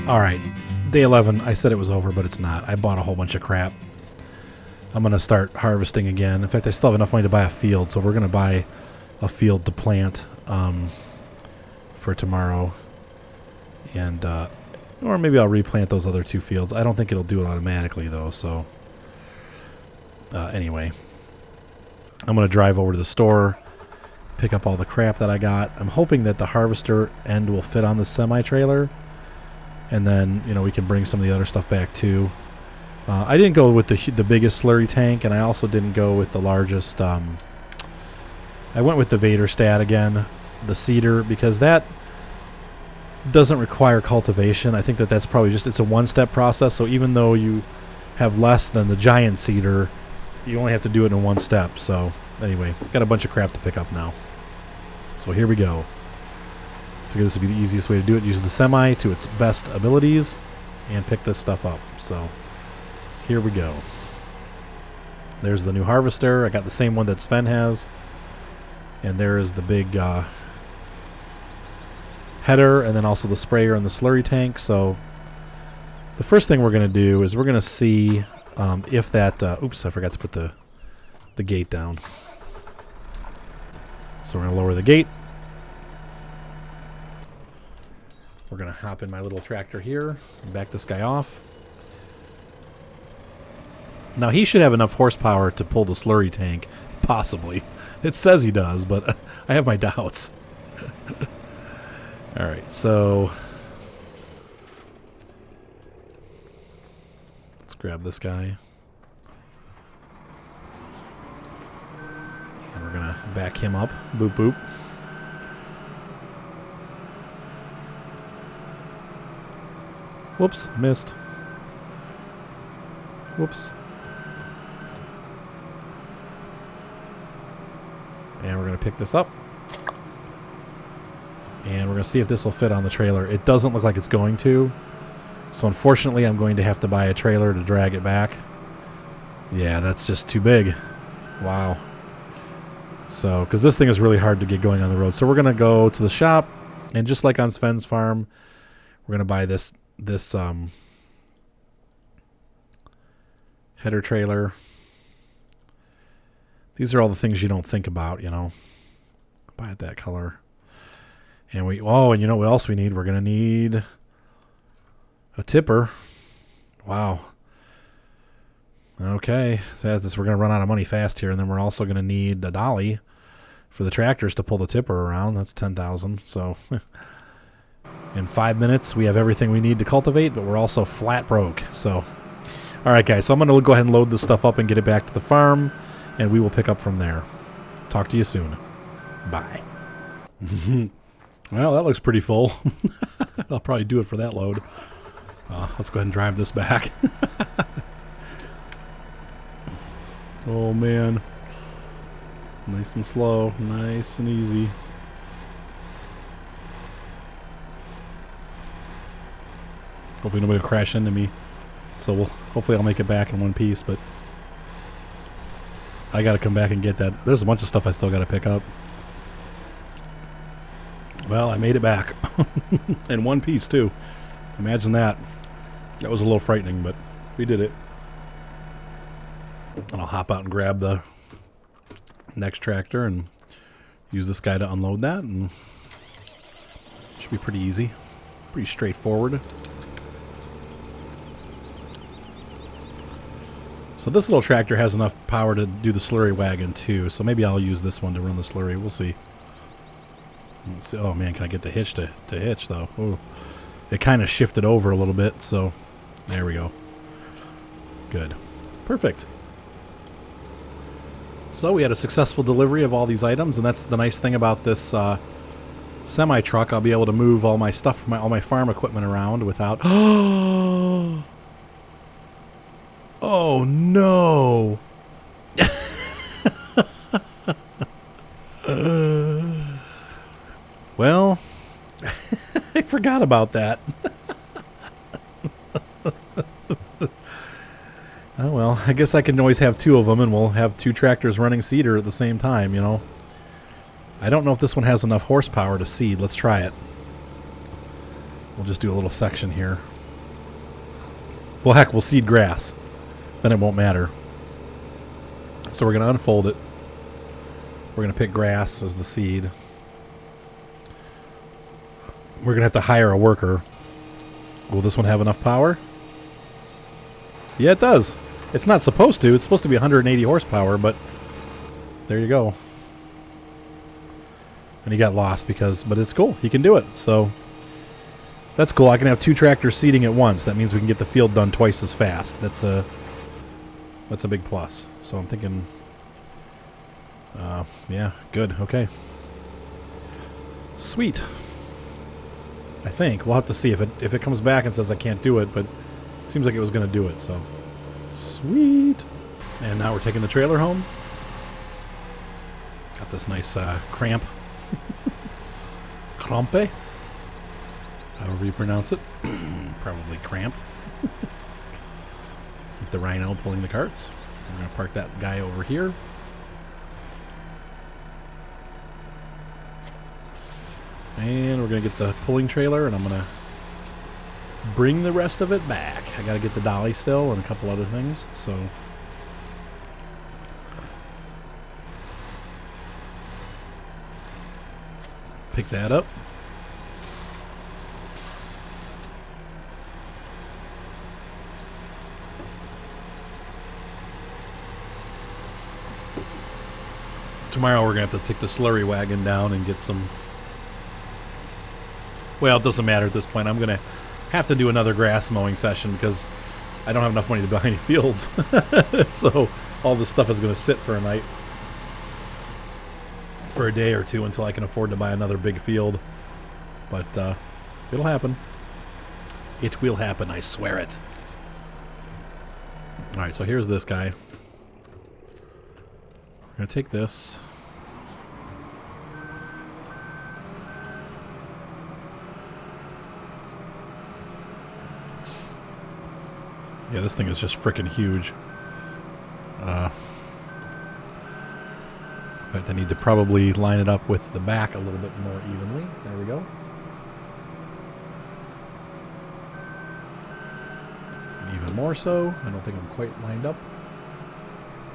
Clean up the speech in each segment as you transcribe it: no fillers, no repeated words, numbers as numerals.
Alright, day 11, I said it was over, but it's not. I bought a whole bunch of crap. I'm going to start harvesting again. In fact, I still have enough money to buy a field, so we're going to buy a field to plant for tomorrow. And, or maybe I'll replant those other 2 fields. I don't think it'll do it automatically, though, so... anyway. I'm going to drive over to the store, pick up all the crap that I got. I'm hoping that the harvester end will fit on the semi-trailer. And then, you know, we can bring some of the other stuff back too. I didn't go with the biggest slurry tank, and I also didn't go with the largest. I went with the Vaderstad again, the cedar, because that doesn't require cultivation. I think that that's probably just, it's a one-step process. So even though you have less than the giant cedar, you only have to do it in one step. So anyway, got a bunch of crap to pick up now. So here we go. Figure this would be the easiest way to do it. Use the semi to its best abilities and pick this stuff up. So here we go. There's the new harvester. I got the same one that Sven has. And there is the big header, and then also the sprayer and the slurry tank. So the first thing we're going to do is we're going to see if that... oops, I forgot to put the gate down. So we're going to lower the gate. We're going to hop in my little tractor here and back this guy off. Now, he should have enough horsepower to pull the slurry tank, possibly. It says he does, but I have my doubts. All right, so let's grab this guy. And we're going to back him up. Boop, boop. Whoops, missed. Whoops. And we're going to pick this up. And we're going to see if this will fit on the trailer. It doesn't look like it's going to. So unfortunately, I'm going to have to buy a trailer to drag it back. Yeah, that's just too big. Wow. So, because this thing is really hard to get going on the road. So we're going to go to the shop. And just like on Sven's farm, we're going to buy this header trailer. These are all the things you don't think about, you know. Buy it that color. And and you know what else we need? We're going to need a tipper. Wow. Okay. So we're going to run out of money fast here. And then we're also going to need a dolly for the tractors to pull the tipper around. That's $10,000. So in 5 minutes, we have everything we need to cultivate, but we're also flat broke. So, all right, guys. So I'm going to go ahead and load this stuff up and get it back to the farm, and we will pick up from there. Talk to you soon. Bye. Well, that looks pretty full. I'll probably do it for that load. Let's go ahead and drive this back. Oh, man. Nice and slow. Nice and easy. Hopefully nobody will crash into me. So hopefully I'll make it back in one piece, but I got to come back and get that. There's a bunch of stuff I still got to pick up. Well, I made it back. In one piece, too. Imagine that. That was a little frightening, but we did it. And I'll hop out and grab the next tractor and use this guy to unload that, and it should be pretty easy. Pretty straightforward. So this little tractor has enough power to do the slurry wagon, too. So maybe I'll use this one to run the slurry. We'll see. Let's see. Oh, man, can I get the hitch to hitch, though? Ooh. It kind of shifted over a little bit, so there we go. Good. Perfect. So we had a successful delivery of all these items, and that's the nice thing about this semi-truck. I'll be able to move all my stuff, all my farm equipment around without... Oh, no. Well, I forgot about that. Oh, well, I guess I can always have two of them, and we'll have two tractors running seeder at the same time, you know. I don't know if this one has enough horsepower to seed. Let's try it. We'll just do a little section here. Well, heck, we'll seed grass. Then it won't matter. So we're going to unfold it. We're going to pick grass as the seed. We're going to have to hire a worker. Will this one have enough power? Yeah, it does. It's not supposed to. It's supposed to be 180 horsepower, but there you go. And he got lost but it's cool. He can do it. So that's cool. I can have 2 tractors seeding at once. That means we can get the field done twice as fast. That's a big plus. So I'm thinking, yeah, good. Okay. Sweet. I think we'll have to see if it comes back and says I can't do it, but it seems like it was going to do it. So sweet. And now we're taking the trailer home. Got this nice cramp. Crampe. However you pronounce it. Probably cramp. With the rhino pulling the carts. We're going to park that guy over here. And we're going to get the pulling trailer, and I'm going to bring the rest of it back. I got to get the dolly still and a couple other things, so pick that up. Tomorrow we're going to have to take the slurry wagon down and get some... Well, it doesn't matter at this point. I'm going to have to do another grass mowing session because I don't have enough money to buy any fields. So all this stuff is going to sit for a night. For a day or two until I can afford to buy another big field. But it'll happen. It will happen, I swear it. Alright, so here's this guy. We're going to take this. Yeah, this thing is just freaking huge. In fact, I need to probably line it up with the back a little bit more evenly. There we go. And even more so. I don't think I'm quite lined up.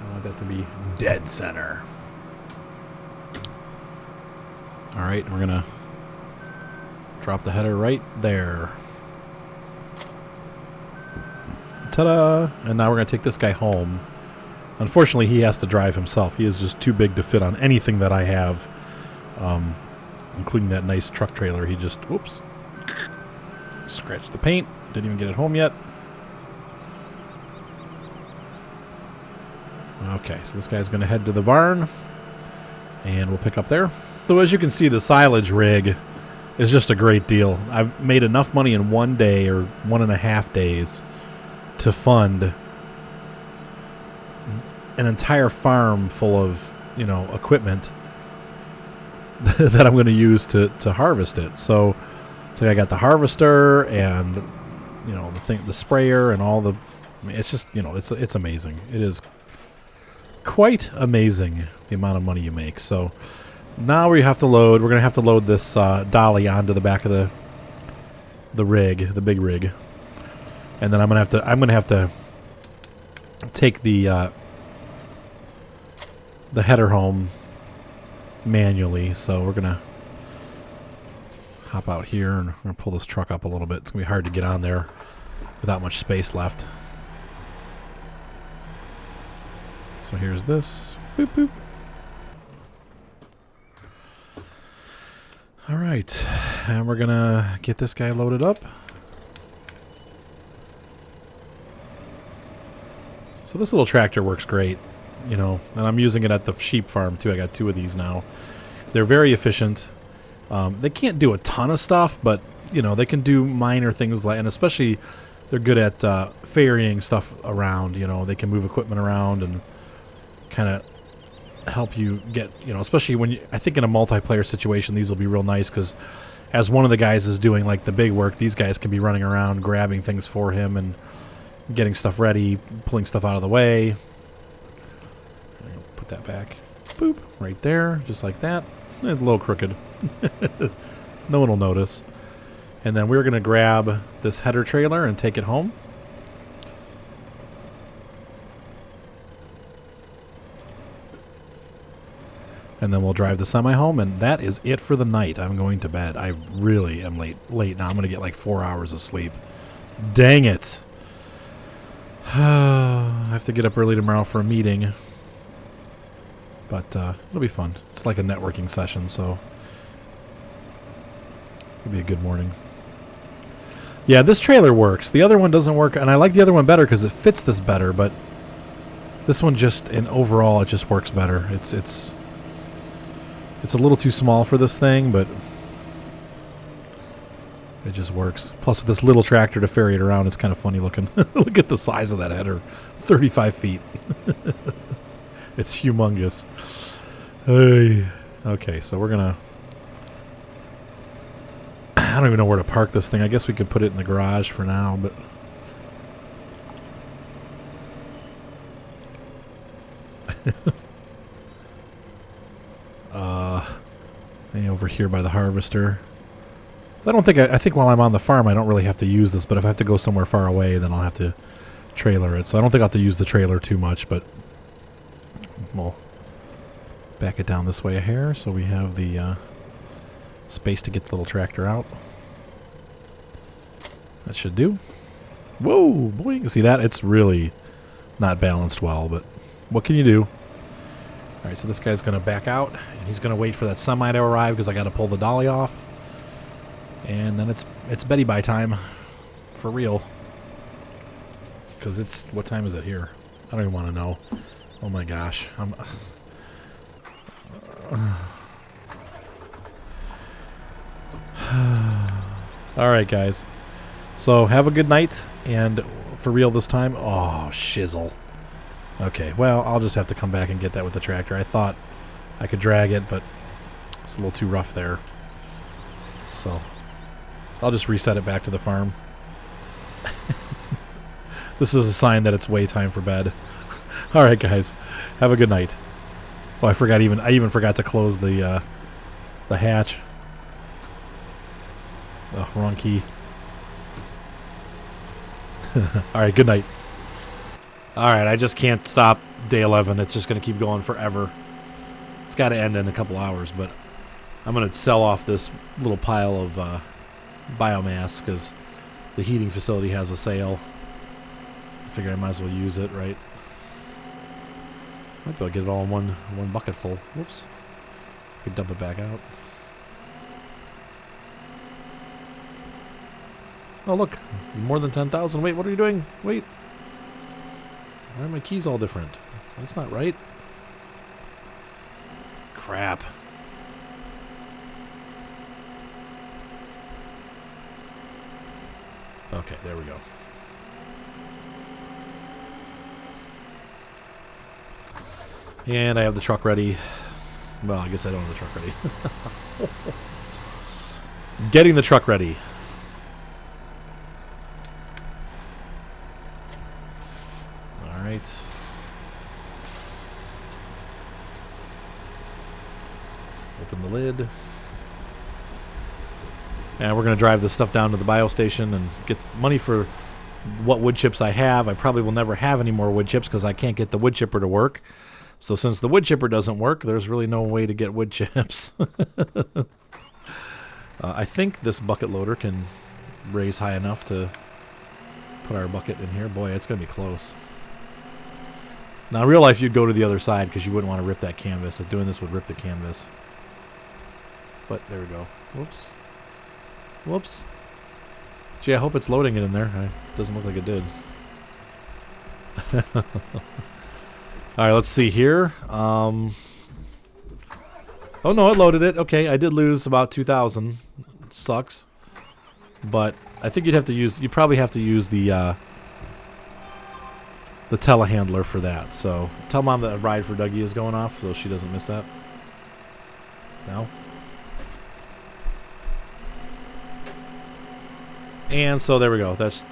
I want that to be dead center. Alright, we're going to drop the header right there. Ta-da! And now we're going to take this guy home. Unfortunately, he has to drive himself. He is just too big to fit on anything that I have, including that nice truck trailer. He just, whoops, scratched the paint. Didn't even get it home yet. Okay, so this guy's going to head to the barn, and we'll pick up there. So as you can see, the silage rig is just a great deal. I've made enough money in 1 day or 1.5 days to fund an entire farm full of, equipment that I'm going to use to harvest it. So I got the harvester and, the sprayer and all the, it's just, it's amazing. It is quite amazing the amount of money you make. So now we're going to have to load this dolly onto the back of the rig, the big rig. And then I'm going to have to take the header home manually. So we're going to hop out here and we're going to pull this truck up a little bit. It's going to be hard to get on there without much space left. So here's this. Boop, boop. All right. And we're going to get this guy loaded up. So this little tractor works great, and I'm using it at the sheep farm too. I got 2 of these now. They're very efficient. They can't do a ton of stuff, but, they can do minor things and especially they're good at ferrying stuff around. They can move equipment around and kind of help you get, especially I think in a multiplayer situation, these will be real nice because as one of the guys is doing like the big work, these guys can be running around grabbing things for him and getting stuff ready, pulling stuff out of the way. Put that back. Boop. Right there. Just like that. A little crooked. No one will notice. And then we're going to grab this header trailer and take it home. and then we'll drive the semi home, and that is it for the night. I'm going to bed. I really am late now. I'm going to get like 4 hours of sleep. Dang it. I have to get up early tomorrow for a meeting, but it'll be fun. It's like a networking session, so it'll be a good morning. Yeah, this trailer works. The other one doesn't work, and I like the other one better because it fits this better, but this one just, in overall, it just works better. It's a little too small for this thing, but it just works. Plus, with this little tractor to ferry it around, it's kind of funny looking. Look at the size of that header. 35 feet. It's humongous. Hey. Okay, so we're going to... I don't even know where to park this thing. I guess we could put it in the garage for now, but... over here by the harvester. So I think while I'm on the farm I don't really have to use this, but if I have to go somewhere far away, then I'll have to trailer it. So I don't think I'll have to use the trailer too much, but we'll back it down this way a hair so we have the space to get the little tractor out. That should do. Whoa, boy, you can see that? It's really not balanced well, but what can you do? All right, so this guy's going to back out, and he's going to wait for that semi to arrive because I got to pull the dolly off. And then it's Betty Bye time. For real. Because it's... What time is it here? I don't even want to know. Oh my gosh. Alright, guys. So, have a good night. And for real this time... Oh, shizzle. Okay, well, I'll just have to come back and get that with the tractor. I thought I could drag it, but it's a little too rough there. So... I'll just reset it back to the farm. This is a sign that it's way time for bed. All right, guys. Have a good night. Oh, I even forgot to close the hatch. Oh, wrong key. All right, good night. All right, I just can't stop day 11. It's just going to keep going forever. It's got to end in a couple hours, but I'm going to sell off this little pile of biomass because the heating facility has a sale. I figure I might as well use it, right? Might be able to get it all in one bucket full. Whoops. I could dump it back out. Oh, look. More than 10,000. Wait, what are you doing? Wait. Why are my keys all different? That's not right. Crap. Okay, there we go. And I have the truck ready. Well, I guess I don't have the truck ready. Getting the truck ready. All right. Open the lid. And we're going to drive this stuff down to the bio station and get money for what wood chips I have. I probably will never have any more wood chips because I can't get the wood chipper to work. So since the wood chipper doesn't work, there's really no way to get wood chips. I think this bucket loader can raise high enough to put our bucket in here. Boy, it's going to be close. Now, in real life, you'd go to the other side because you wouldn't want to rip that canvas. Doing this would rip the canvas. But there we go. Whoops. Whoops. Gee, I hope it's loading it in there. It doesn't look like it did. Alright, let's see here. Oh, no, it loaded it. Okay, I did lose about 2,000. Sucks. But I think you'd probably have to use the telehandler for that. So tell Mom that a ride for Dougie is going off so she doesn't miss that. No? And so there we go. That's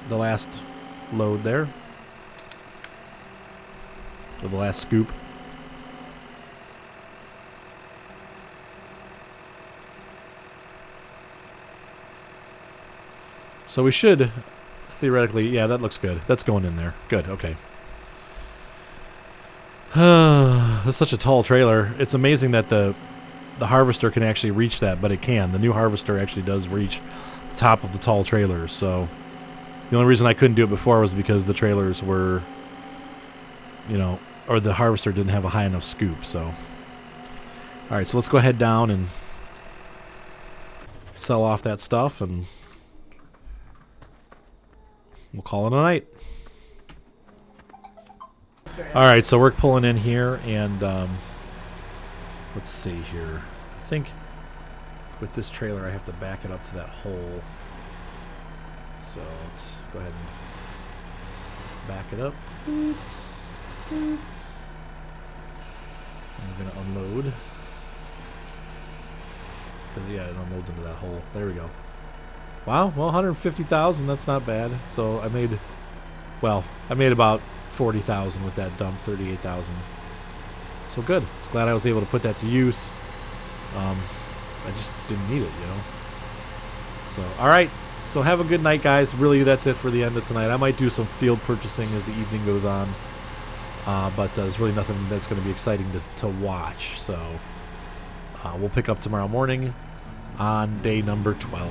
the last load there. Or the last scoop. So we should theoretically, yeah, that looks good. That's going in there. Good, okay. it's such a tall trailer. It's amazing that the harvester can actually reach that, but it can. The new harvester actually does reach the top of the tall trailers. So the only reason I couldn't do it before was because the trailers were, you know, or the harvester didn't have a high enough scoop. So, all right, so let's go ahead down and sell off that stuff, and we'll call it a night. All right, so we're pulling in here, and let's see here. I think with this trailer, I have to back it up to that hole. So let's go ahead and back it up. I'm going to unload. Yeah, it unloads into that hole. There we go. Wow, well, 150,000, that's not bad. So I made about 40,000 with that dump, 38,000. So good. Just glad I was able to put that to use. I just didn't need it, you know. So, all right. So have a good night, guys. Really, that's it for the end of tonight. I might do some field purchasing as the evening goes on. But there's really nothing that's going to be exciting to watch. So we'll pick up tomorrow morning on day number 12.